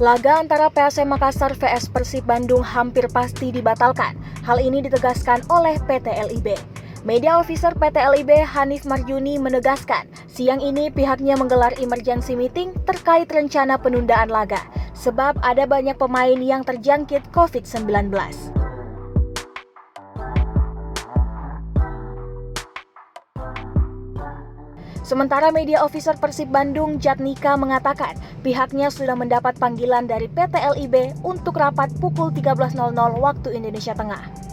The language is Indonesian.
Laga antara PSM Makassar vs Persib Bandung hampir pasti dibatalkan. Hal ini ditegaskan oleh PT LIB. Media Officer PT LIB Hanif Marjuni menegaskan, siang ini pihaknya menggelar emergency meeting terkait rencana penundaan laga, sebab ada banyak pemain yang terjangkit COVID-19. Sementara Media Officer Persib Bandung Jatnika mengatakan pihaknya sudah mendapat panggilan dari PT LIB untuk rapat pukul 13.00 waktu Indonesia Tengah.